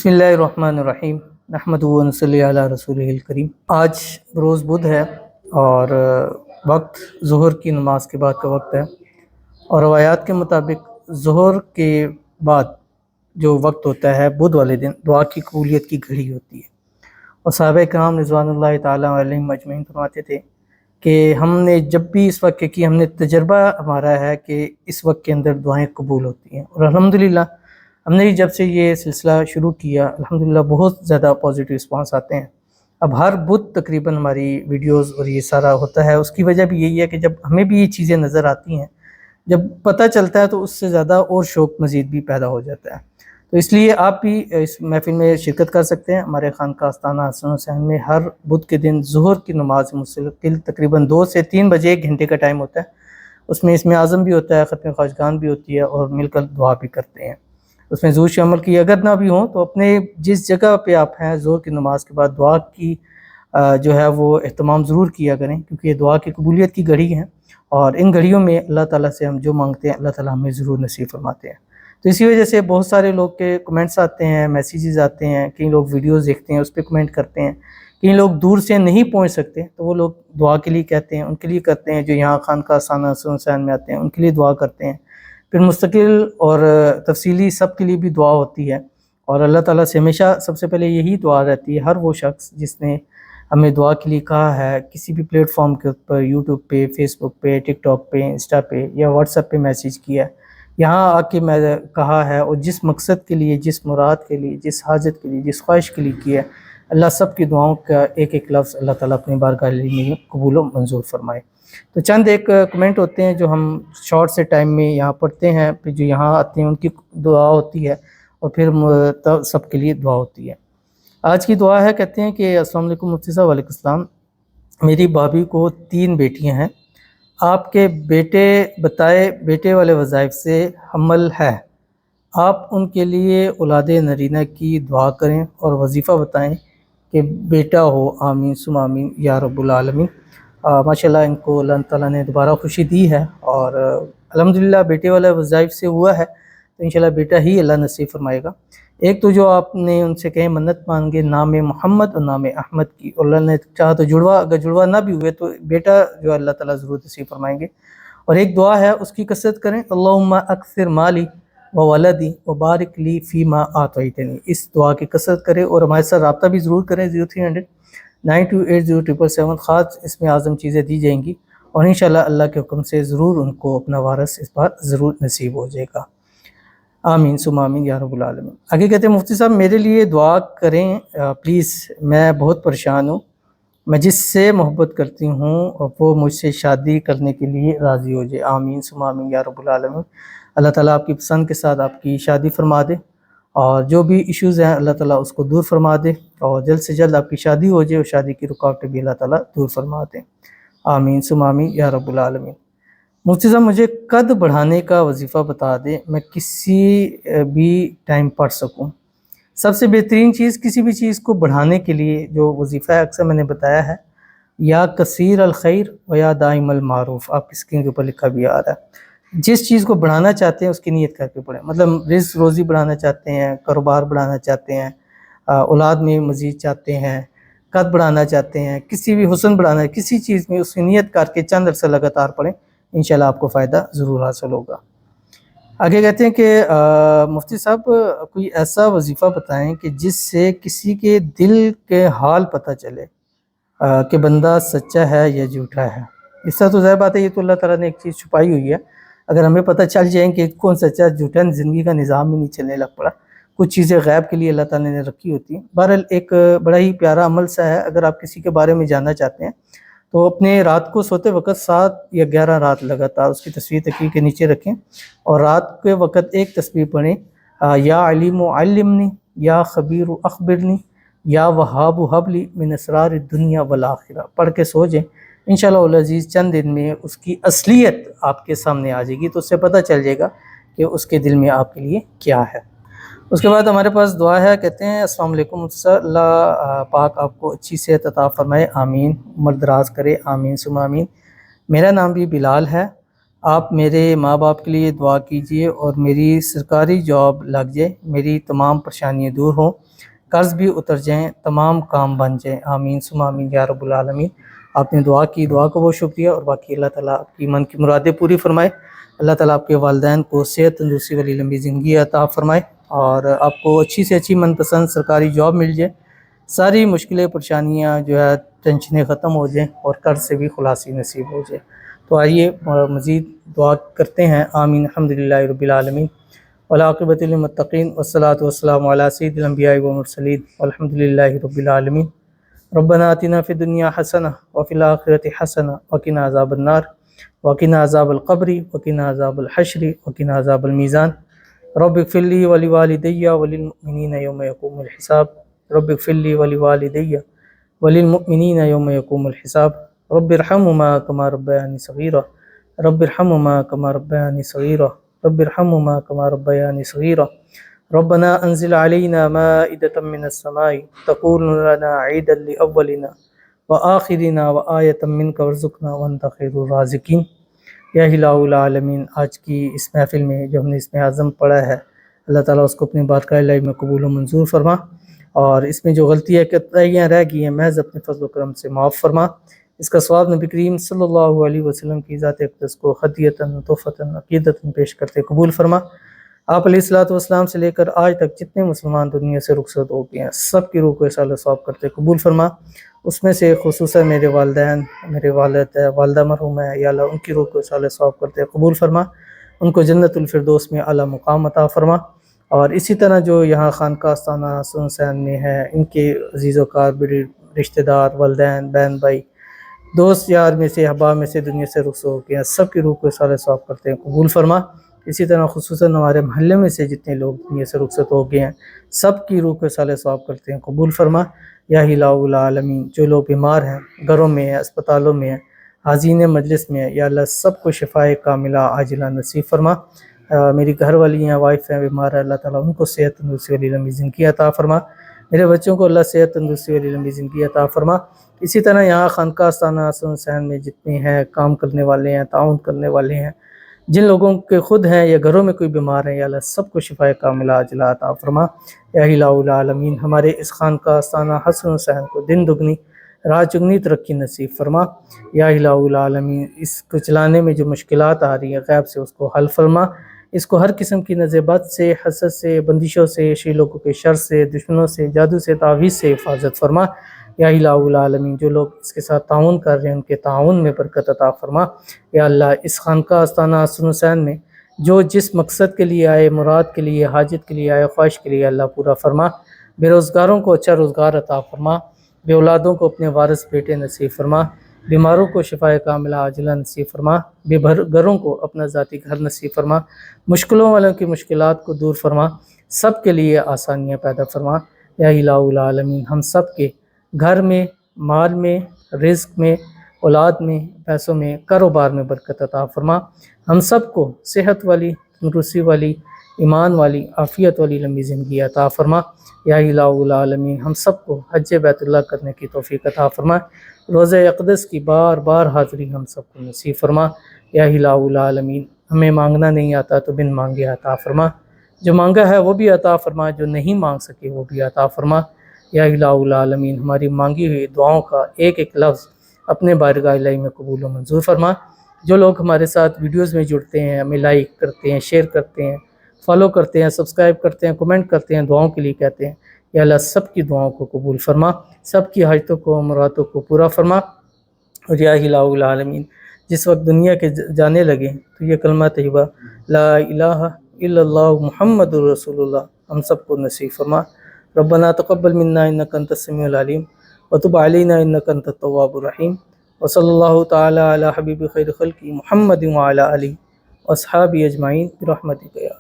بسم اللہ الرحمن الرحیم نحمدہ و نصلی علی رسولہ الکریم۔ آج روز بدھ ہے اور وقت ظہر کی نماز کے بعد کا وقت ہے، اور روایات کے مطابق ظہر کے بعد جو وقت ہوتا ہے بدھ والے دن دعا کی قبولیت کی گھڑی ہوتی ہے۔ اور صحابہ کرام رضوان اللہ تعالیٰ علیہم اجمعین فرماتے تھے کہ ہم نے جب بھی اس وقت کی ہم نے تجربہ ہمارا ہے کہ اس وقت کے اندر دعائیں قبول ہوتی ہیں، اور الحمدللہ ہم نے جب سے یہ سلسلہ شروع کیا الحمدللہ بہت زیادہ پازیٹیو رسپانس آتے ہیں۔ اب ہر بدھ تقریباً ہماری ویڈیوز اور یہ سارا ہوتا ہے، اس کی وجہ بھی یہی ہے کہ جب ہمیں بھی یہ چیزیں نظر آتی ہیں، جب پتہ چلتا ہے تو اس سے زیادہ اور شوق مزید بھی پیدا ہو جاتا ہے۔ تو اس لیے آپ بھی اس محفل میں شرکت کر سکتے ہیں۔ ہمارے خانقاہ آستانہ حسن حسین میں ہر بدھ کے دن ظہر کی نماز مستقل تقریباً 2 سے 3 بجے 1 گھنٹے کا ٹائم ہوتا ہے، اس میں اسم اعظم بھی ہوتا ہے، ختم خواجگان بھی ہوتی ہے، اور مل کر دعا بھی کرتے ہیں۔ اس میں ضرور عمل کی اگر نہ بھی ہوں تو اپنے جس جگہ پہ آپ ہیں ظہر کی نماز کے بعد دعا کی جو ہے وہ اہتمام ضرور کیا کریں، کیونکہ یہ دعا کی قبولیت کی گھڑی ہیں، اور ان گھڑیوں میں اللہ تعالیٰ سے ہم جو مانگتے ہیں اللہ تعالیٰ ہمیں ضرور نصیب فرماتے ہیں۔ تو اسی وجہ سے بہت سارے لوگ کے کمنٹس آتے ہیں، میسیجز آتے ہیں، کئی لوگ ویڈیوز دیکھتے ہیں اس پہ کمنٹ کرتے ہیں، کئی لوگ دور سے نہیں پہنچ سکتے تو وہ لوگ دعا کے لیے کہتے ہیں، ان کے لیے کرتے ہیں۔ جو یہاں خانقاہ آستانہ حسن حسین میں آتے ہیں ان کے لیے دعا کرتے ہیں، پھر مستقل اور تفصیلی سب کے لیے بھی دعا ہوتی ہے۔ اور اللہ تعالیٰ سے ہمیشہ سب سے پہلے یہی دعا رہتی ہے، ہر وہ شخص جس نے ہمیں دعا کے لیے کہا ہے کسی بھی پلیٹ فارم کے اوپر، یوٹیوب پہ، فیس بک پہ، ٹک ٹاک پہ، انسٹا پہ یا واٹس ایپ پہ میسیج کیا ہے، یہاں آ کے میں کہا ہے، اور جس مقصد کے لیے، جس مراد کے لیے، جس حاجت کے لیے، جس خواہش کے لیے کیا ہے، اللہ سب کی دعاؤں کا ایک ایک لفظ اللہ تعالیٰ اپنی بارگاہ میں قبول و منظور فرمائے۔ تو چند ایک کمنٹ ہوتے ہیں جو ہم شارٹ سے ٹائم میں یہاں پڑھتے ہیں، پھر جو یہاں آتے ہیں ان کی دعا ہوتی ہے، اور پھر سب کے لیے دعا ہوتی ہے۔ آج کی دعا ہے، کہتے ہیں کہ السلام علیکم مفتی صاحب۔ وعلیکم السلام۔ میری بھابھی کو 3 بیٹیاں ہیں، آپ کے بیٹے بتائے بیٹے والے وظائف سے حمل ہے، آپ ان کے لیے اولاد نرینہ کی دعا کریں اور وظیفہ بتائیں کہ بیٹا ہو، آمین ثم آمین یا رب العالمین۔ ماشاءاللہ ان کو اللہ تعالیٰ نے دوبارہ خوشی دی ہے، اور الحمدللہ بیٹے والا وظائف سے ہوا ہے، تو انشاءاللہ بیٹا ہی اللہ نصیب فرمائے گا۔ ایک تو جو آپ نے ان سے کہیں منت مانگے نام محمد اور نام احمد کی، اور اللہ نے چاہا تو جڑوا، اگر جڑوا نہ بھی ہوئے تو بیٹا جو اللہ تعالیٰ ضرور نصیب فرمائیں گے۔ اور ایک دعا ہے اس کی کثرت کریں، اللہم اکثر مالی و ولدی و بارک لی فیما آتیتنی۔ اس دعا کی کثرت کریں اور ہمارے ساتھ رابطہ بھی ضرور کریں، 0300 9280 خاص اسم اعظم چیزیں دی جائیں گی، اور انشاءاللہ اللہ کے حکم سے ضرور ان کو اپنا وارث اس بار ضرور نصیب ہو جائے گا۔ آمین ثم آمین یا رب العالمین۔ آگے کہتے ہیں مفتی صاحب میرے لیے دعا کریں پلیز، میں بہت پریشان ہوں، میں جس سے محبت کرتی ہوں اور وہ مجھ سے شادی کرنے کے لیے راضی ہو جائے۔ آمین ثم آمین یا رب العالمین۔ اللہ تعالیٰ آپ کی پسند کے ساتھ آپ کی شادی فرما دے، اور جو بھی ایشوز ہیں اللہ تعالیٰ اس کو دور فرما دے، اور جلد سے جلد آپ کی شادی ہو جائے، اور شادی کی رکاوٹیں بھی اللہ تعالیٰ دور فرما دیں۔ آمین ثم آمین یا رب العالمین۔ مفتی صاحب مجھے قد بڑھانے کا وظیفہ بتا دیں، میں کسی بھی ٹائم پڑھ سکوں۔ سب سے بہترین چیز کسی بھی چیز کو بڑھانے کے لیے جو وظیفہ ہے اکثر میں نے بتایا ہے، یا کثیر الخیر و یا دائم المعروف، آپ کی اسکرین کے اوپر لکھا بھی آ رہا ہے۔ جس چیز کو بڑھانا چاہتے ہیں اس کی نیت کر کے پڑھیں، مطلب رزق روزی بڑھانا چاہتے ہیں، کاروبار بڑھانا چاہتے ہیں، اولاد میں مزید چاہتے ہیں، قد بڑھانا چاہتے ہیں، کسی بھی حسن بڑھانا ہے، کسی چیز میں اس کی نیت کر کے چند عرصہ لگاتار پڑھیں، انشاءاللہ آپ کو فائدہ ضرور حاصل ہوگا۔ آگے کہتے ہیں کہ مفتی صاحب کوئی ایسا وظیفہ بتائیں کہ جس سے کسی کے دل کے حال پتہ چلے کہ بندہ سچا ہے یا جھوٹا ہے۔ اس طرح تو ظاہر بات ہے یہ تو اللہ تعالیٰ نے ایک چیز چھپائی ہوئی ہے، اگر ہمیں پتہ چل جائیں کہ کون سچا جھوٹا، زندگی کا نظام ہی نہیں چلنے لگ پڑا۔ کچھ چیزیں غیب کے لیے اللہ تعالیٰ نے رکھی ہوتی ہیں۔ بہرحال ایک بڑا ہی پیارا عمل سا ہے، اگر آپ کسی کے بارے میں جاننا چاہتے ہیں تو اپنے رات کو سوتے وقت 7 یا 11 رات لگاتار اس کی تصویر تکیے کے نیچے رکھیں، اور رات کے وقت ایک تسبیح پڑھیں، یا علیم علمنی، یا خبیر اخبرنی، یا وہاب حب لی من اسرار الدنیا والآخرہ، پڑھ کے سو جائیں۔ انشاءاللہ العزیز چند دن میں اس کی اصلیت آپ کے سامنے آ جائے گی، تو اس سے پتہ چل جائے گا کہ اس کے دل میں آپ کے لیے کیا ہے۔ اس کے بعد ہمارے پاس دعا ہے، کہتے ہیں السلام علیکم سر، اللہ پاک آپ کو اچھی صحت عطا فرمائے، آمین، عمر دراز کرے، آمین ثم آمین۔ میرا نام بھی بلال ہے، آپ میرے ماں باپ کے لیے دعا کیجیے اور میری سرکاری جاب لگ جائے، میری تمام پریشانیاں دور ہوں، قرض بھی اتر جائیں، تمام کام بن جائیں، آمین ثم آمین یا رب العالمین۔ آپ نے دعا کی، دعا کو بہت شکریہ، اور باقی اللہ تعالیٰ آپ کی من کی مرادیں پوری فرمائے۔ اللہ تعالیٰ آپ کے والدین کو صحت تندرستی والی لمبی زندگی عطا فرمائے، اور آپ کو اچھی سے اچھی من پسند سرکاری جاب مل جائے، ساری مشکلیں پریشانیاں جو ہے ٹینشنیں ختم ہو جائیں، اور قرض سے بھی خلاصی نصیب ہو جائے۔ تو آئیے مزید دعا کرتے ہیں۔ آمین الحمدللہ رب العالمین والعاقبۃ للمتقین والصلاۃ والسلام علی سید الانبیاء والمرسلین والحمدللہ رب العالمین۔ ربنا آتنا فی الدنیا حسنہ وفی الآخرۃ حسنہ وقنا عذاب النار وقنا عذاب القبر وقنا عذاب الحشر وقنا عذاب المیزان۔ رب اغفر لی ولوالدی وللمؤمنین یوم یقوم الحساب۔ رب اغفر لی ولوالدی وللمؤمنین یوم یقوم الحساب۔ رب ارحمہما کما ربیانی صغیرا۔ رب ارحمہما کما ربیانی صغیرا۔ رب ارحمہما کما ربیانی صغیرا۔ ربنا انزل علینا مائدۃ من السماء تکون لنا عیدا لاولنا وآخرنا وآیۃ منک وارزقنا وانت خیر الرازقین۔ یا الہ العالمین، آج کی اس محفل میں جو ہم نے اسم اعظم پڑھا ہے، اللہ تعالیٰ اس کو اپنی بارگاہ الہی میں قبول و منظور فرما، اور اس میں جو غلطیاں کوتاہیاں رہ گئی ہیں محض اپنے فضل و کرم سے معاف فرما۔ اس کا ثواب نبی کریم صلی اللہ علیہ وسلم کی ذات اقدس کو ہدیۃً تحفۃً عقیدۃً پیش کرتے قبول فرما۔ آپ علیہ الصلوۃ والسلام سے لے کر آج تک جتنے مسلمان دنیا سے رخصت ہو گئے ہیں، سب کی روح کو اصالہ ثواب کرتے قبول فرما۔ اس میں سے خصوصاً میرے والدین، میرے والد ہے، والدہ مرحوم ہے، یا اللہ ان کی روح کو اصالہ ثواب کرتے قبول فرما، ان کو جنت الفردوس میں اعلیٰ مقام عطا فرما۔ اور اسی طرح جو یہاں خانقاہ آستانہ حسن حسین میں ہے، ان کے عزیز و کاربری رشتہ دار، والدین، بہن بھائی، دوست یار میں سے، احباب میں سے دنیا سے رخصت ہو گئے ہیں، سب کی روح کو اصالہ ثواب کرتے ہیں قبول فرما۔ اسی طرح خصوصاً ہمارے محلے میں سے جتنے لوگ دنیا سے رخصت ہو گئے ہیں، سب کی روح کو اصالہ ثواب کرتے ہیں قبول فرما۔ یا الہ العالمین، جو لوگ بیمار ہیں، گھروں میں ہیں، اسپتالوں میں ہیں، حاضرین مجلس میں ہیں، یا اللہ سب کو شفائے کاملہ عاجلہ نصیب فرما۔ میری گھر والی ہیں، وائف ہیں، بیمار ہے، اللہ تعالیٰ ان کو صحت تندرستی والی لمبی زندگی عطا فرما۔ میرے بچوں کو اللہ صحت تندرستی والی لمبی زندگی عطا فرما۔ اسی طرح یہاں خانقاہ آستانہ حسن حسین میں جتنے ہیں کام کرنے والے ہیں، تعاون کرنے والے ہیں، جن لوگوں کے خود ہیں یا گھروں میں کوئی بیمار ہے، یا اللہ سب کو شفائے کاملہ عاجلہ عطا فرما۔ یا الہ العالمین، ہمارے اس خانقاہ آستانہ حسن حسین کو دن دگنی رات چگنی ترقی نصیب فرما۔ یا الہ العالمین، اس کو چلانے میں جو مشکلات آ رہی ہیں غیب سے اس کو حل فرما، اس کو ہر قسم کی نظر بد سے، حسد سے، بندشوں سے، شی لوگوں کے شر سے، دشمنوں سے، جادو سے، تعویذ سے حفاظت فرما۔ یا الہ العالمین، جو لوگ اس کے ساتھ تعاون کر رہے ہیں ان کے تعاون میں برکت عطا فرما۔ یا اللہ اس خانقاہ آستانہ حسن حسین میں جو جس مقصد کے لیے آئے، مراد کے لیے، حاجت کے لیے آئے، خواہش کے لیے، اللہ پورا فرما۔ بے روزگاروں کو اچھا روزگار عطا فرما، بے اولادوں کو اپنے وارث بیٹے نصیب فرما، بیماروں کو شفائے کاملہ عاجلہ نصیب فرما، بے گھروں کو اپنا ذاتی گھر نصیب فرما، مشکلوں والوں کی مشکلات کو دور فرما، سب کے لیے آسانیاں پیدا فرما۔ یا الہ العالمین، ہم سب کے گھر میں، مال میں، رزق میں، اولاد میں، پیسوں میں، کاروبار میں برکت عطا فرما۔ ہم سب کو صحت والی، تندرستی والی، ایمان والی، عافیت والی لمبی زندگی عطا فرما۔ یا الہ العالمین، ہم سب کو حج بیت اللہ کرنے کی توفیق عطا فرما۔ روزہ اقدس کی بار بار حاضری ہم سب کو نصیب فرما۔ یا الہ العالمین، ہمیں مانگنا نہیں آتا تو بن مانگے عطا فرما، جو مانگا ہے وہ بھی عطا فرما، جو نہیں مانگ سکے وہ بھی عطا فرما۔ یا الہ العالمین، ہماری مانگی ہوئی دعاؤں کا ایک ایک لفظ اپنے بارگاہ الہی میں قبول و منظور فرما۔ جو لوگ ہمارے ساتھ ویڈیوز میں جڑتے ہیں، ہمیں لائک کرتے ہیں، شیئر کرتے ہیں، فالو کرتے ہیں، سبسکرائب کرتے ہیں، کمنٹ کرتے ہیں، دعاؤں کے لیے کہتے ہیں، یا اللہ سب کی دعاؤں کو قبول فرما، سب کی حاجتوں کو، مرادوں کو پورا فرما۔ اور یا الہ العالمین، جس وقت دنیا کے جانے لگے تو یہ کلمہ طیبہ لا الہ الا اللہ محمد رسول اللہ ہم سب کو نصیب فرما۔ ربنا تقبل منا انک انت السمیع العلیم وتب علینا انک انت التواب الرحیم، وصلی اللہ تعالی علی حبیب خیر خلق محمد وعلی آلہ واصحابہ اجمعین برحمتک یا